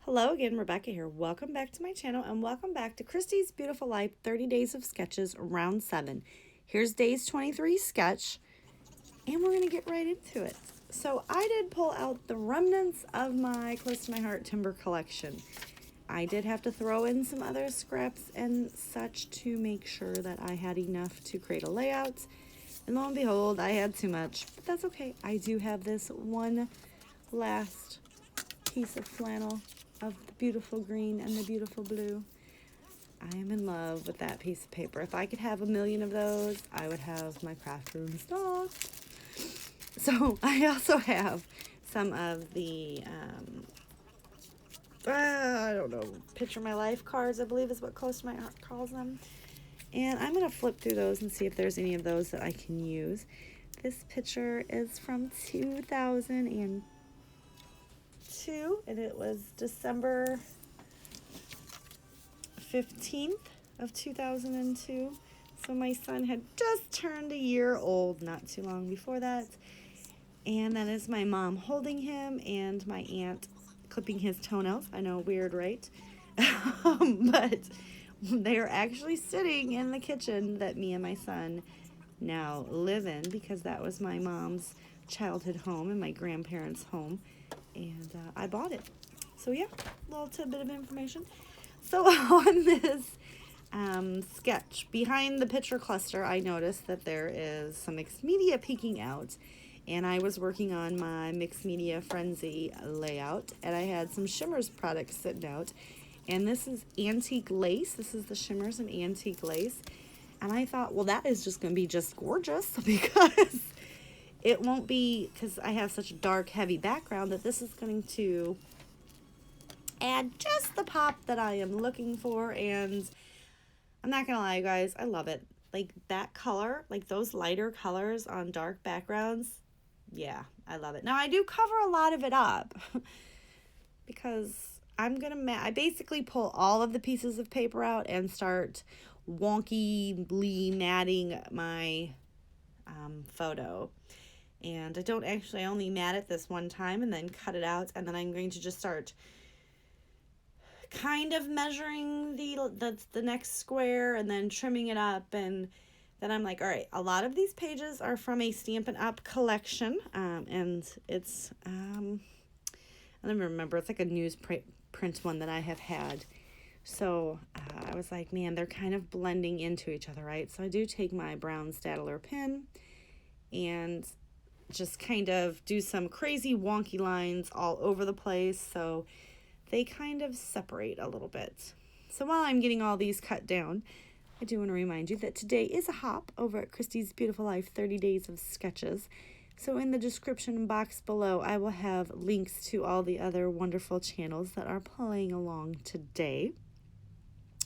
Hello again, Rebecca here. Welcome back to my channel and welcome back to Christy's Beautiful Life 30 Days of Sketches Round 7. Here's Days 23 sketch and we're going to get right into it. So I did pull out the remnants of my Close to My Heart timber collection. I did have to throw in some other scraps and such to make sure that I had enough to create a layout. And lo and behold, I had too much, but that's okay. I do have this one last piece of flannel of the beautiful green and the beautiful blue. I am in love with that piece of paper. If I could have 1,000,000 of those, I would have my craft room stocked. So I also have some of the, I don't know, Picture My Life cards, I believe is what Close to My Heart calls them. And I'm going to flip through those and see if there's any of those that I can use. This picture is from 2002, and it was December 15th of 2002. So my son had just turned a year old not too long before that. And that is my mom holding him and my aunt clipping his toenails. I know, weird, right? But they are actually sitting in the kitchen that me and my son now live in, because that was my mom's childhood home and my grandparents' home. And I bought it. So yeah, a little tidbit of information. So on this sketch, behind the picture cluster, I noticed that there is some mixed media peeking out. And I was working on my mixed media frenzy layout, and I had some Shimmers products sitting out. And this is antique lace. This is the Shimmers and antique lace. And I thought, well, that is just going to be just gorgeous, because it won't be, because I have such a dark, heavy background, that this is going to add just the pop that I am looking for. And I'm not going to lie, guys, I love it. Like that color, like those lighter colors on dark backgrounds. Yeah, I love it. Now, I do cover a lot of it up because I'm going to, I basically pull all of the pieces of paper out and start wonkily matting my photo. And I don't actually, I only mat it this one time and then cut it out. And then I'm going to just start kind of measuring the next square and then trimming it up. And then I'm like, all right, a lot of these pages are from a Stampin' Up! Collection. And it's, I don't remember, it's like a newsprint one that I have had. So I was like, man, they're kind of blending into each other, right? So I do take my brown Staedtler pen and just kind of do some crazy wonky lines all over the place so they kind of separate a little bit. So while I'm getting all these cut down, I do want to remind you that today is a hop over at Christy's Beautiful Life 30 Days of Sketches. So in the description box below, I will have links to all the other wonderful channels that are playing along today.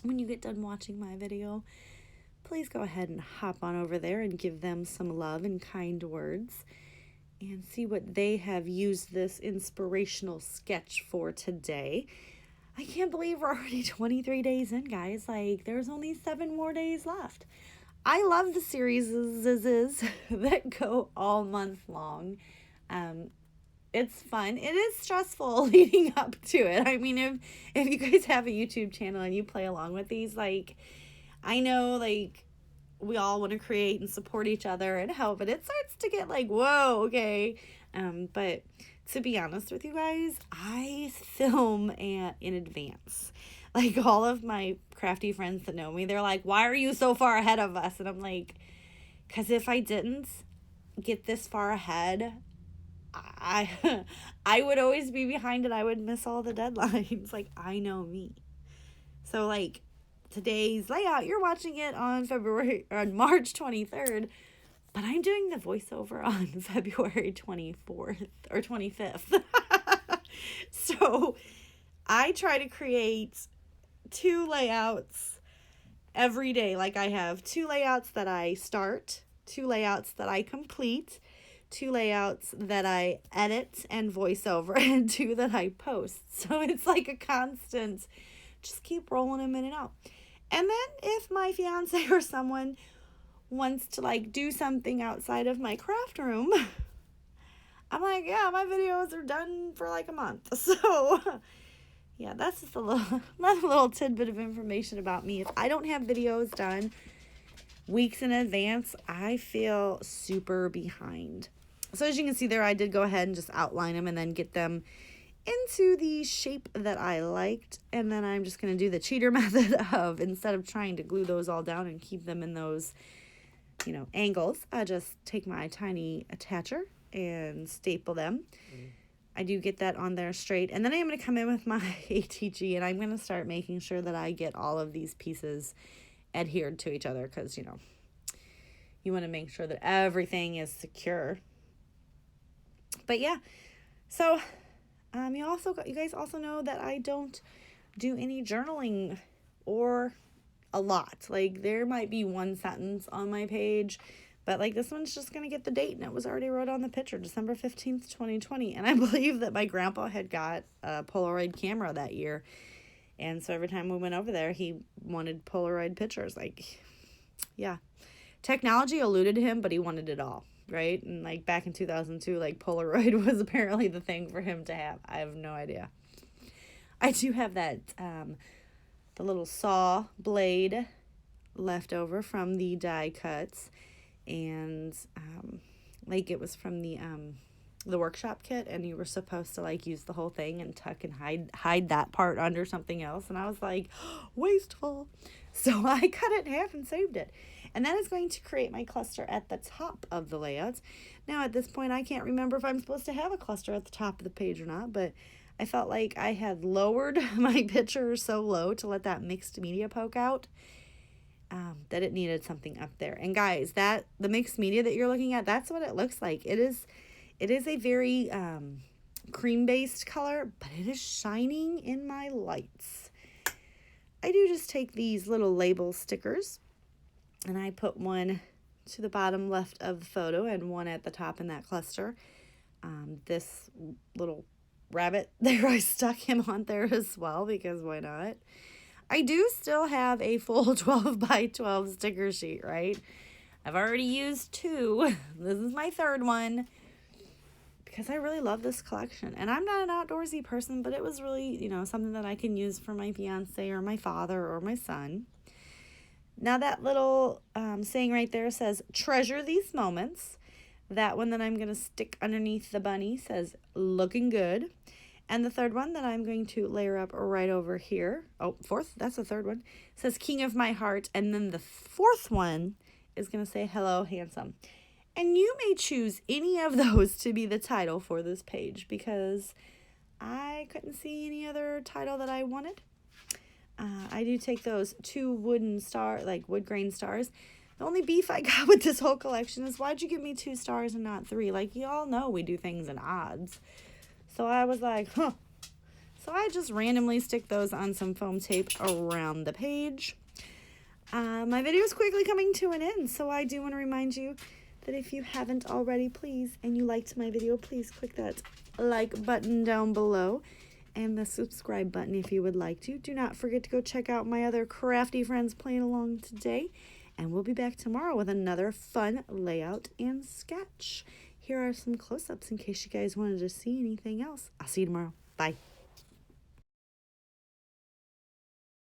When you get done watching my video, please go ahead and hop on over there and give them some love and kind words and see what they have used this inspirational sketch for today. I can't believe we're already 23 days in, guys. Like, there's only 7 more days left. I love the series that go all month long. It's fun. It is stressful leading up to it. I mean, if you guys have a YouTube channel and you play along with these, like, I know, like, we all want to create and support each other and help, but it starts to get like, whoa, okay. But to be honest with you guys, I film in advance. Like, all of my crafty friends that know me, they're like, why are you so far ahead of us? And I'm like, because if I didn't get this far ahead, I would always be behind and I would miss all the deadlines. Like, I know me. So, like, today's layout, you're watching it on March 23rd, but I'm doing the voiceover on February 24th or 25th. So I try to create 2 layouts every day. Like, I have 2 layouts that I start, 2 layouts that I complete, 2 layouts that I edit and voiceover, and 2 that I post. So it's like a constant, just keep rolling them in and out. And then if my fiance or someone wants to, like, do something outside of my craft room, I'm like, yeah, my videos are done for like a month. So yeah, that's just a little, another little tidbit of information about me. If I don't have videos done weeks in advance, I feel super behind. So as you can see there, I did go ahead and just outline them and then get them into the shape that I liked. And then I'm just going to do the cheater method of, instead of trying to glue those all down and keep them in those, you know, angles, I just take my tiny attacher and staple them. I do get that on there straight. And then I'm going to come in with my ATG and I'm going to start making sure that I get all of these pieces adhered to each other, because, you know, you want to make sure that everything is secure. But yeah, so you guys also know that I don't do any journaling, or a lot. Like, there might be one sentence on my page, but like this one's just gonna get the date, and it was already wrote on the picture, December 15th, 2020. And I believe that my grandpa had got a Polaroid camera that year, and so every time we went over there, he wanted Polaroid pictures. Like, yeah, technology eluded him, but he wanted it all. Right? And like back in 2002, like Polaroid was apparently the thing for him to have. I have no idea. I do have that, the little saw blade left over from the die cuts. And, like it was from the workshop kit, and you were supposed to like use the whole thing and tuck and hide that part under something else. And I was like, wasteful. So I cut it in half and saved it. And that is going to create my cluster at the top of the layouts. Now, at this point, I can't remember if I'm supposed to have a cluster at the top of the page or not, but I felt like I had lowered my picture so low to let that mixed media poke out, that it needed something up there. And guys, the mixed media that you're looking at, that's what it looks like. It is a very cream-based color, but it is shining in my lights. I do just take these little label stickers, and I put one to the bottom left of the photo and one at the top in that cluster. This little rabbit there, I stuck him on there as well, because why not? I do still have a full 12 by 12 sticker sheet, right? I've already used 2. This is my 3rd one, because I really love this collection. And I'm not an outdoorsy person, but it was really, you know, something that I can use for my fiance or my father or my son. Now that little saying right there says, treasure these moments. That one that I'm going to stick underneath the bunny says, looking good. And the 3rd one that I'm going to layer up right over here, 4th, that's the 3rd one, says king of my heart. And then the 4th one is going to say, hello, handsome. And you may choose any of those to be the title for this page, because I couldn't see any other title that I wanted. I do take those 2 wood grain stars. The only beef I got with this whole collection is, why'd you give me 2 stars and not 3? Like, you all know we do things in odds. So I was like, huh. So I just randomly stick those on some foam tape around the page. My video is quickly coming to an end, so I do want to remind you that if you haven't already, please, and you liked my video, please click that like button down below and the subscribe button if you would like to. Do not forget to go check out my other crafty friends playing along today, and we'll be back tomorrow with another fun layout and sketch. Here are some close-ups in case you guys wanted to see anything else. I'll see you tomorrow. Bye.